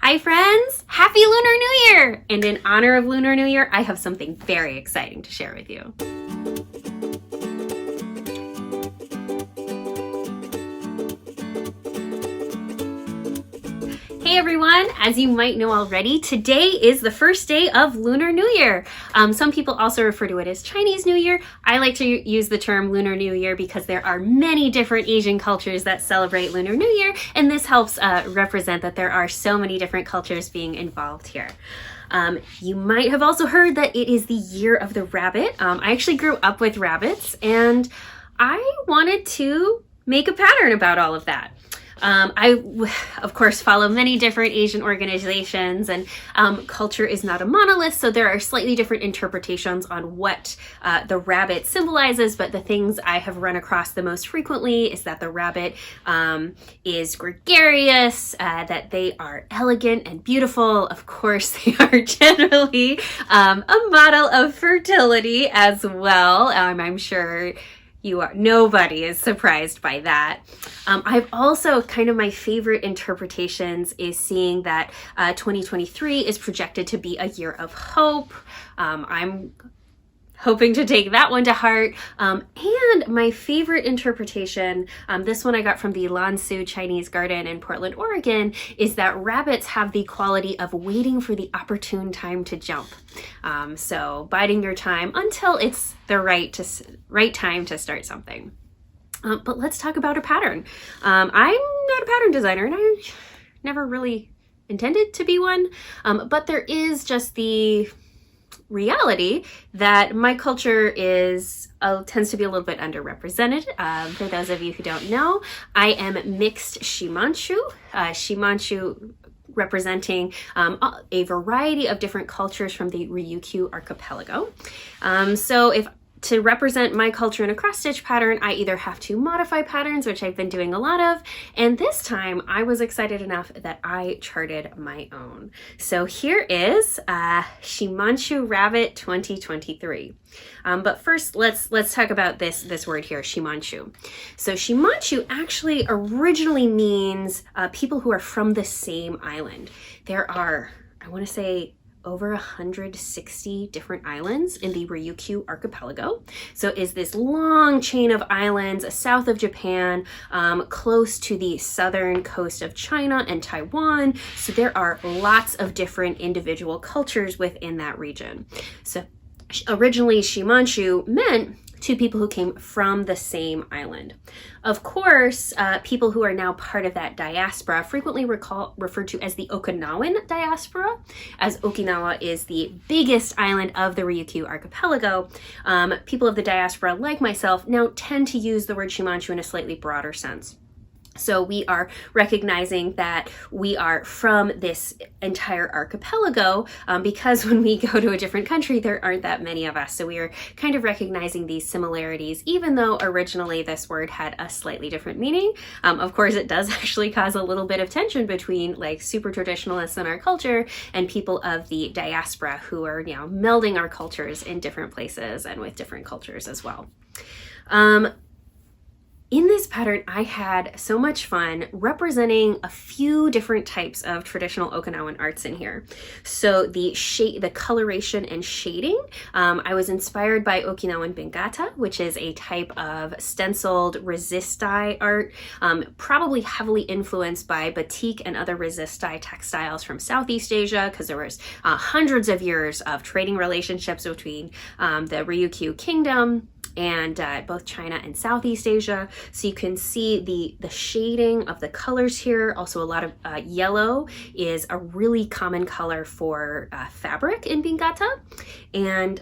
Hi friends! Happy Lunar New Year! And in honor of Lunar New Year, I have something very exciting to share with you. Hey everyone! As you might know already, today is the first day of Lunar New Year. Some people also refer to it as Chinese New Year. I like to use the term Lunar New Year because there are many different Asian cultures that celebrate Lunar New Year, and this helps represent that there are so many different cultures being involved here. You might have also heard that it is the year of the rabbit. I actually grew up with rabbits, and I wanted to make a pattern about all of that. I, of course, follow many different Asian organizations, and culture is not a monolith, so there are slightly different interpretations on what the rabbit symbolizes, but the things I have run across the most frequently is that the rabbit is gregarious, that they are elegant and beautiful. Of course, they are generally a model of fertility as well. I'm sure nobody is surprised by that. I've also, kind of my favorite interpretations is seeing that 2023 is projected to be a year of hope. I'm hoping to take that one to heart. And my favorite interpretation, this one I got from the Lansu Chinese Garden in Portland, Oregon, is that rabbits have the quality of waiting for the opportune time to jump. So biding your time until it's the right time to start something. But let's talk about a pattern. I'm not a pattern designer, and I never really intended to be one, but there is just the reality that my culture tends to be a little bit underrepresented. For those of you who don't know, I am mixed Shimanchu. Shimanchu representing a variety of different cultures from the Ryukyu archipelago. So to represent my culture in a cross-stitch pattern, I either have to modify patterns, which I've been doing a lot of, and this time I was excited enough that I charted my own. So here is Shimanchu Rabbit 2023. But first, let's talk about this word here, Shimanchu. So Shimanchu actually originally means people who are from the same island. There are, I want to say, over 160 different islands in the Ryukyu archipelago. So is this long chain of islands south of Japan, close to the southern coast of China and Taiwan. So there are lots of different individual cultures within that region. So originally Shimanchu meant two people who came from the same island. Of course, people who are now part of that diaspora frequently referred to as the Okinawan diaspora, as Okinawa is the biggest island of the Ryukyu archipelago. People of the diaspora, like myself, now tend to use the word Shimanchu in a slightly broader sense. So we are recognizing that we are from this entire archipelago because when we go to a different country, there aren't that many of us. So we are kind of recognizing these similarities, even though originally this word had a slightly different meaning. Of course, it does actually cause a little bit of tension between like super traditionalists in our culture and people of the diaspora who are now melding our cultures in different places and with different cultures as well. In this pattern, I had so much fun representing a few different types of traditional Okinawan arts in here. So the coloration and shading, I was inspired by Okinawan Bengata, which is a type of stenciled resist dye art, probably heavily influenced by batik and other resist dye textiles from Southeast Asia, because there was hundreds of years of trading relationships between the Ryukyu Kingdom and both China and Southeast Asia. So you can see the shading of the colors here. Also a lot of yellow is a really common color for fabric in Bengata. And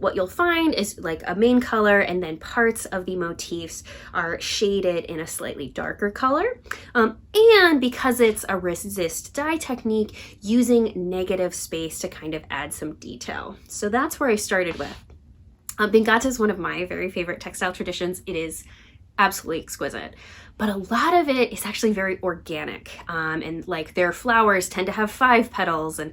what you'll find is like a main color, and then parts of the motifs are shaded in a slightly darker color. And because it's a resist dye technique, using negative space to kind of add some detail. So that's where I started with. Bengata is one of my very favorite textile traditions. It is absolutely exquisite, but a lot of it is actually very organic. And like their flowers tend to have 5 petals, and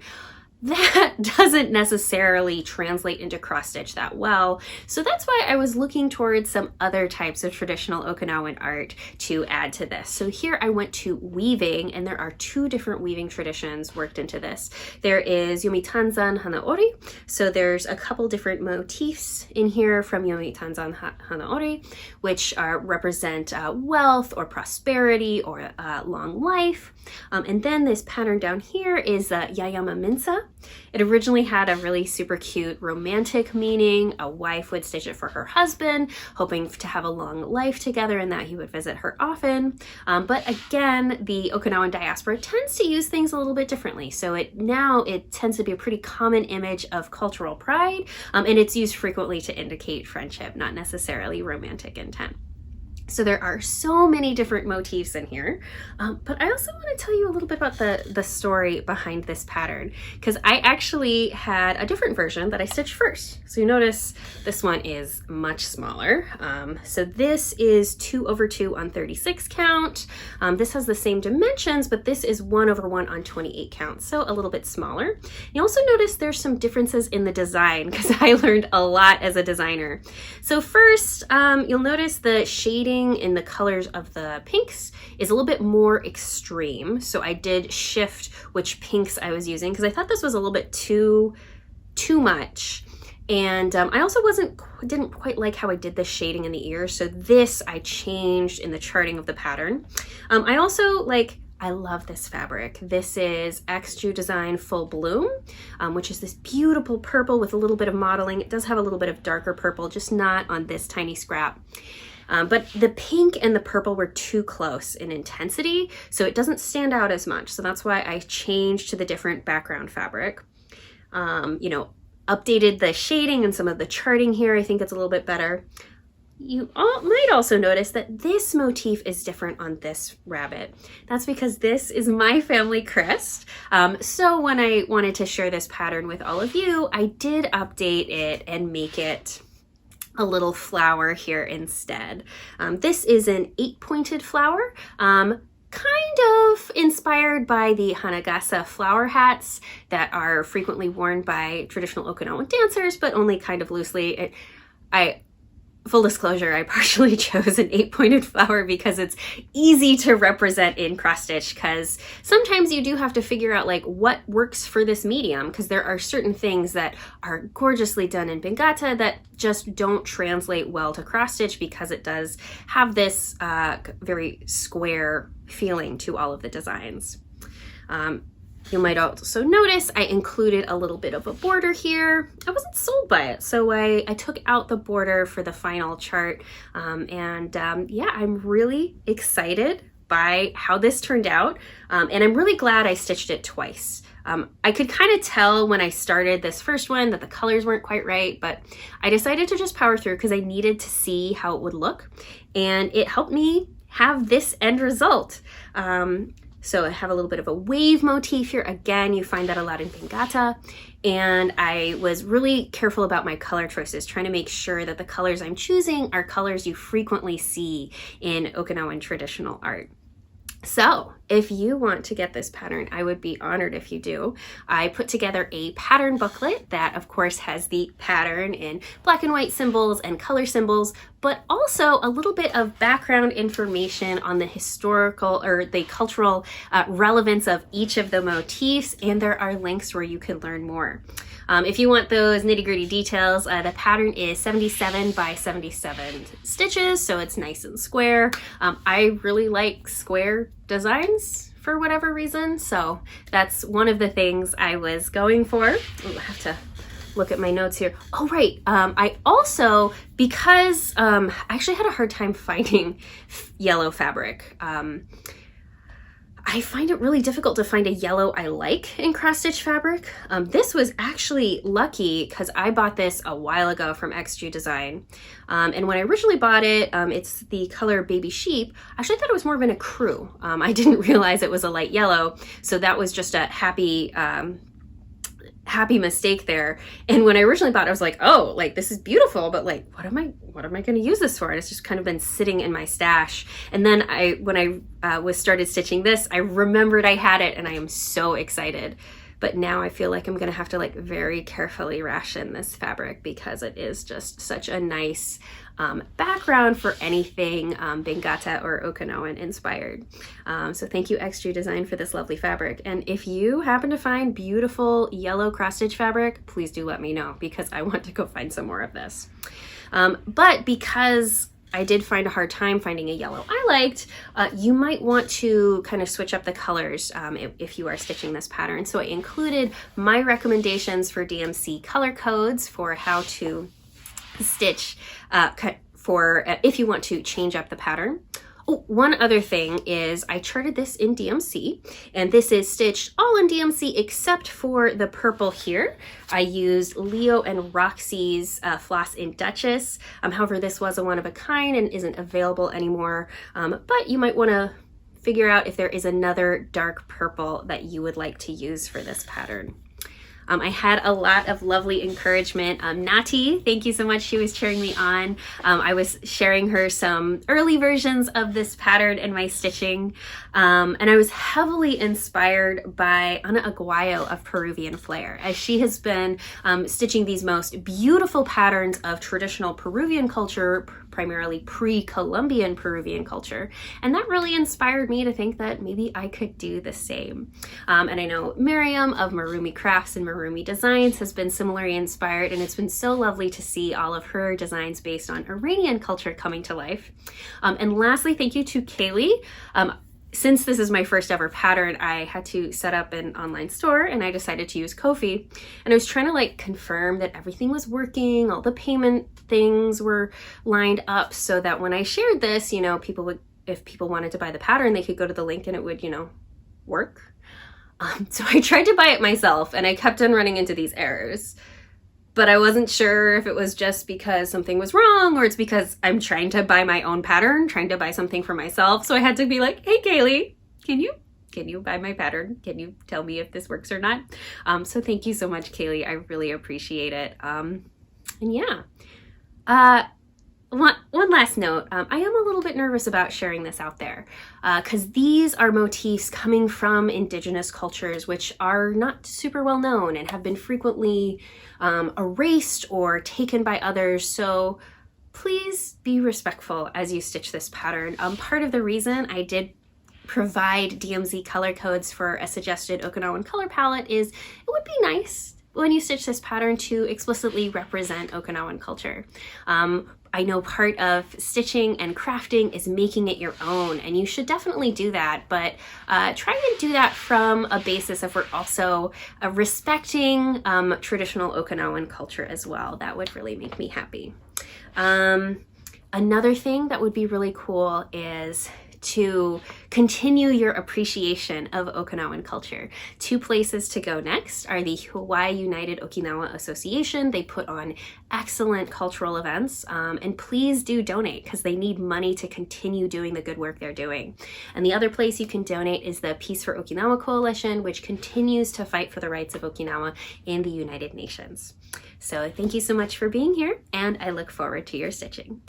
that doesn't necessarily translate into cross stitch that well. So that's why I was looking towards some other types of traditional Okinawan art to add to this. So here I went to weaving, and there are two different weaving traditions worked into this. There is Yomitanzan Hanaori. So there's a couple different motifs in here from Yomitanzan Hanaori, which represent wealth or prosperity or long life. And then this pattern down here is Yayama Minsa. It originally had a really super cute romantic meaning. A wife would stitch it for her husband, hoping to have a long life together and that he would visit her often. But again, the Okinawan diaspora tends to use things a little bit differently. So it tends to be a pretty common image of cultural pride, and it's used frequently to indicate friendship, not necessarily romantic intent. So there are so many different motifs in here, but I also want to tell you a little bit about the story behind this pattern, because I actually had a different version that I stitched first. So you notice this one is much smaller. So this is 2/2 on 36 count. This has the same dimensions, but this is 1/1 on 28 count, so a little bit smaller. You also notice there's some differences in the design, because I learned a lot as a designer. So first, you'll notice the shading in the colors of the pinks is a little bit more extreme. So I did shift which pinks I was using, because I thought this was a little bit too much. And I also didn't quite like how I did the shading in the ears. So this I changed in the charting of the pattern. I love this fabric. This is XJU Design Full Bloom, which is this beautiful purple with a little bit of modeling. It does have a little bit of darker purple, just not on this tiny scrap. But the pink and the purple were too close in intensity, so it doesn't stand out as much. So that's why I changed to the different background fabric. Updated the shading and some of the charting here. I think it's a little bit better. You might also notice that this motif is different on this rabbit. That's because this is my family crest. So when I wanted to share this pattern with all of you, I did update it and make it a little flower here instead. This is an 8-pointed flower, kind of inspired by the Hanagasa flower hats that are frequently worn by traditional Okinawan dancers, but only kind of loosely. Full disclosure, I partially chose an 8-pointed flower because it's easy to represent in cross stitch, because sometimes you do have to figure out like what works for this medium, because there are certain things that are gorgeously done in Bengata that just don't translate well to cross stitch, because it does have this very square feeling to all of the designs. You might also notice I included a little bit of a border here. I wasn't sold by it, so I took out the border for the final chart. Yeah, I'm really excited by how this turned out, and I'm really glad I stitched it twice. I could kind of tell when I started this first one that the colors weren't quite right, but I decided to just power through because I needed to see how it would look, and it helped me have this end result. So I have a little bit of a wave motif here. Again, you find that a lot in Bengata. And I was really careful about my color choices, trying to make sure that the colors I'm choosing are colors you frequently see in Okinawan traditional art. So if you want to get this pattern, I would be honored if you do. I put together a pattern booklet that of course has the pattern in black and white symbols and color symbols, but also a little bit of background information on the historical or the cultural relevance of each of the motifs, and there are links where you can learn more. If you want those nitty-gritty details, the pattern is 77 by 77 stitches, so it's nice and square. I really like square designs for whatever reason, so that's one of the things I was going for. Ooh, I have to look at my notes here. Oh, right. I also, because I actually had a hard time finding yellow fabric. I find it really difficult to find a yellow I like in cross-stitch fabric. This was actually lucky because I bought this a while ago from XJU Design. And when I originally bought it, it's the color Baby Sheep. I actually thought it was more of an ecru. I didn't realize it was a light yellow, so that was just a happy mistake there. And when I originally bought it, I was like, oh, like this is beautiful, but like, what am I going to use this for? And it's just kind of been sitting in my stash. And then when I started stitching this, I remembered I had it, and I am so excited. but now I feel like I'm gonna have to like very carefully ration this fabric because it is just such a nice background for anything Bengata or Okinawan inspired. So thank you Extreme Design for this lovely fabric. And if you happen to find beautiful yellow cross stitch fabric, please do let me know because I want to go find some more of this. But because I did find a hard time finding a yellow I liked, you might want to kind of switch up the colors if you are stitching this pattern. So I included my recommendations for DMC color codes for how to stitch if you want to change up the pattern. Oh, one other thing is I charted this in DMC, and this is stitched all in DMC except for the purple here. I used Leo and Roxy's floss in Duchess. However, this was a one of a kind and isn't available anymore, but you might want to figure out if there is another dark purple that you would like to use for this pattern. I had a lot of lovely encouragement. Nati, thank you so much. She was cheering me on. I was sharing her some early versions of this pattern in my stitching. And I was heavily inspired by Ana Aguayo of Peruvian Flair, as she has been stitching these most beautiful patterns of traditional Peruvian culture, primarily pre-Columbian Peruvian culture. And that really inspired me to think that maybe I could do the same. And I know Miriam of Marumi Crafts and Marumi Designs has been similarly inspired, and it's been so lovely to see all of her designs based on Iranian culture coming to life. And lastly, thank you to Kaylee. Since this is my first ever pattern, I had to set up an online store and I decided to use Ko-fi. And I was trying to like confirm that everything was working, all the payment things were lined up so that when I shared this, you know, people would, if people wanted to buy the pattern, they could go to the link and it would, you know, work. So I tried to buy it myself and I kept on running into these errors. But I wasn't sure if it was just because something was wrong or it's because I'm trying to buy my own pattern, trying to buy something for myself. So I had to be like, hey, Kaylee, can you buy my pattern? Can you tell me if this works or not? So thank you so much, Kaylee. I really appreciate it. And yeah. One last note, I am a little bit nervous about sharing this out there because these are motifs coming from indigenous cultures which are not super well known and have been frequently erased or taken by others. So please be respectful as you stitch this pattern. Part of the reason I did provide DMZ color codes for a suggested Okinawan color palette is it would be nice when you stitch this pattern to explicitly represent Okinawan culture. I know part of stitching and crafting is making it your own, and you should definitely do that, but try and do that from a basis of we're also respecting traditional Okinawan culture as well. That would really make me happy. Another thing that would be really cool is to continue your appreciation of Okinawan culture. 2 places to go next are the Hawaii United Okinawa Association. They put on excellent cultural events, and please do donate because they need money to continue doing the good work they're doing. And the other place you can donate is the Peace for Okinawa Coalition, which continues to fight for the rights of Okinawa in the United Nations. So thank you so much for being here, and I look forward to your stitching.